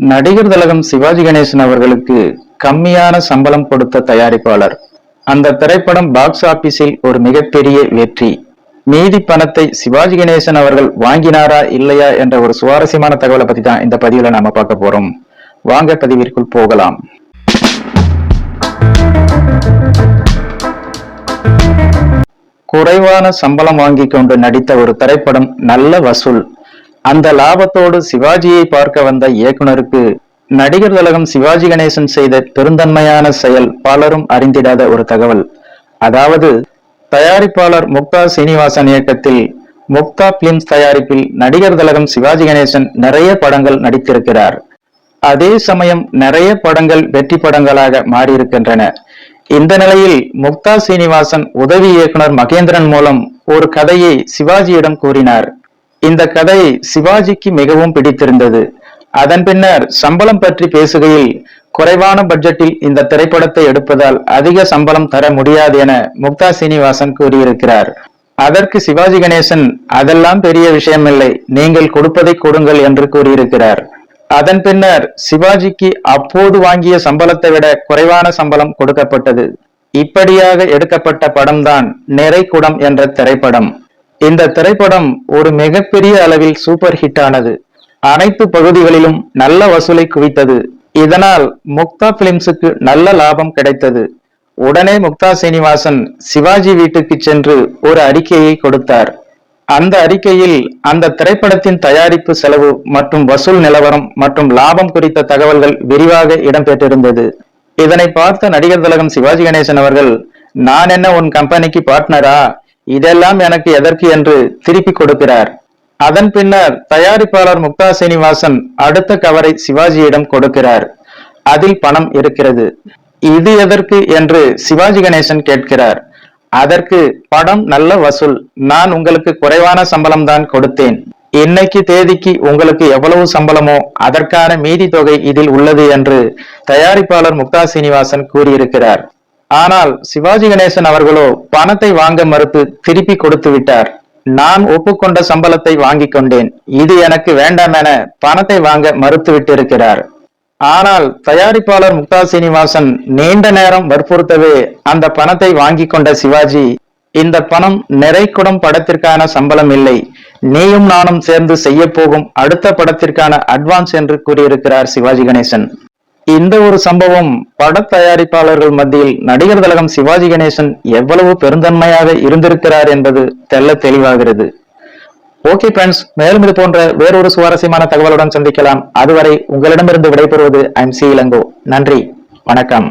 நடிகர் திலகம் சிவாஜி கணேசன் அவர்களுக்கு கம்மியான சம்பளம் கொடுத்த தயாரிப்பாளர். அந்த திரைப்படம் பாக்ஸ் ஆபீஸில் ஒரு மிகப்பெரிய வெற்றி. மீதி பணத்தை சிவாஜி கணேசன் அவர்கள் வாங்கினாரா இல்லையா என்ற ஒரு சுவாரஸ்யமான தகவலை பத்தி தான் இந்த பதிவுல நாம பார்க்க போறோம். வாங்க பதிவிற்குள் போகலாம். குறைவான சம்பளம் வாங்கி கொண்டு நடித்த ஒரு திரைப்படம் நல்ல வசூல். அந்த லாபத்தோடு சிவாஜியை பார்க்க வந்த இயக்குனருக்கு நடிகர் திலகம் சிவாஜி கணேசன் செய்த பெருந்தன்மையான செயல் பலரும் அறிந்திடாத ஒரு தகவல். அதாவது தயாரிப்பாளர் முக்தா சீனிவாசன் இயக்கத்தில் முக்தா பிலிம்ஸ் தயாரிப்பில் நடிகர் திலகம் சிவாஜி கணேசன் நிறைய படங்கள் நடித்திருக்கிறார். அதே சமயம் நிறைய படங்கள் வெற்றி படங்களாக மாறியிருக்கின்றன. இந்த நிலையில் முக்தா சீனிவாசன் உதவி இயக்குனர் மகேந்திரன் மூலம் ஒரு கதையை சிவாஜியிடம் கூறினார். இந்த கதை சிவாஜிக்கு மிகவும் பிடித்திருந்தது. அதன் பின்னர் சம்பளம் பற்றி பேசுகையில் குறைவான பட்ஜெட்டில் இந்த திரைப்படத்தை எடுப்பதால் அதிக சம்பளம் தர முடியாது என முக்தா சீனிவாசன் கூறியிருக்கிறார். அதற்கு சிவாஜி கணேசன், அதெல்லாம் பெரிய விஷயமில்லை, நீங்கள் கொடுப்பதை கொடுங்கள் என்று கூறியிருக்கிறார். அதன் பின்னர் சிவாஜிக்கு அப்போது வாங்கிய சம்பளத்தை விட குறைவான சம்பளம் கொடுக்கப்பட்டது. இப்படியாக எடுக்கப்பட்ட படம்தான் நிறைகுடம் என்ற திரைப்படம். இந்த திரைப்படம் ஒரு மிகப்பெரிய அளவில் சூப்பர் ஹிட் ஆனது. அனைத்து பகுதிகளிலும் நல்ல வசூலை குவித்தது. இதனால் முக்தா பிலிம்ஸுக்கு நல்ல லாபம் கிடைத்தது. உடனே முக்தா சீனிவாசன் சிவாஜி வீட்டுக்கு சென்று ஒரு அறிக்கையை கொடுத்தார். அந்த அறிக்கையில் அந்த திரைப்படத்தின் தயாரிப்பு செலவு மற்றும் வசூல் நிலவரம் மற்றும் லாபம் குறித்த தகவல்கள் விரிவாக இடம்பெற்றிருந்தது. இதனை பார்த்த நடிகர் திலகம் சிவாஜி கணேசன் அவர்கள், நான் என்ன உன் கம்பெனிக்கு பார்ட்னரா, இதெல்லாம் எனக்கு எதற்கு என்று திருப்பி கொடுக்கிறார். அதன் பின்னர் தயாரிப்பாளர் முக்தா சீனிவாசன் அடுத்த கவரை சிவாஜியிடம் கொடுக்கிறார். அதில் பணம் இருக்கிறது. இது எதற்கு என்று சிவாஜி கணேசன் கேட்கிறார். அதற்கு, படம் நல்ல வசூல், நான் உங்களுக்கு குறைவான சம்பளம் தான் கொடுத்தேன். இன்னைக்கு தேதிக்கு உங்களுக்கு எவ்வளவு சம்பளமோ அதற்கான மீதி தொகை இதில் உள்ளது என்று தயாரிப்பாளர் முக்தா சீனிவாசன் கூறியிருக்கிறார். ஆனால் சிவாஜி கணேசன் அவர்களோ பணத்தை வாங்க மறுத்து திருப்பி கொடுத்து விட்டார். நான் ஒப்புக்கொண்ட சம்பளத்தை வாங்கி கொண்டேன், இது எனக்கு வேண்டாம் என பணத்தை வாங்க மறுத்து விட்டிருக்கிறார். ஆனால் தயாரிப்பாளர் முக்தா சீனிவாசன் நீண்ட நேரம் வற்புறுத்தவே அந்த பணத்தை வாங்கி கொண்ட சிவாஜி, இந்த பணம் நிறைகுடம் படத்திற்கான சம்பளம் இல்லை, நீயும் நானும் சேர்ந்து செய்ய போகும் அடுத்த படத்திற்கான அட்வான்ஸ் என்று கூறியிருக்கிறார் சிவாஜி கணேசன். இந்த ஒரு சம்பவம் பட தயாரிப்பாளர்கள் மத்தியில் நடிகர் திலகம் சிவாஜி கணேசன் எவ்வளவு பெருந்தன்மையாக இருந்திருக்கிறார் என்பது தெல்ல தெளிவாகிறது. ஓகே ஃப்ரெண்ட்ஸ், மேலும் இது போன்ற வேறொரு சுவாரஸ்யமான தகவலுடன் சந்திக்கலாம். அதுவரை உங்களிடமிருந்து விடைபெறுவது ஐம் சி இளங்கோ. நன்றி, வணக்கம்.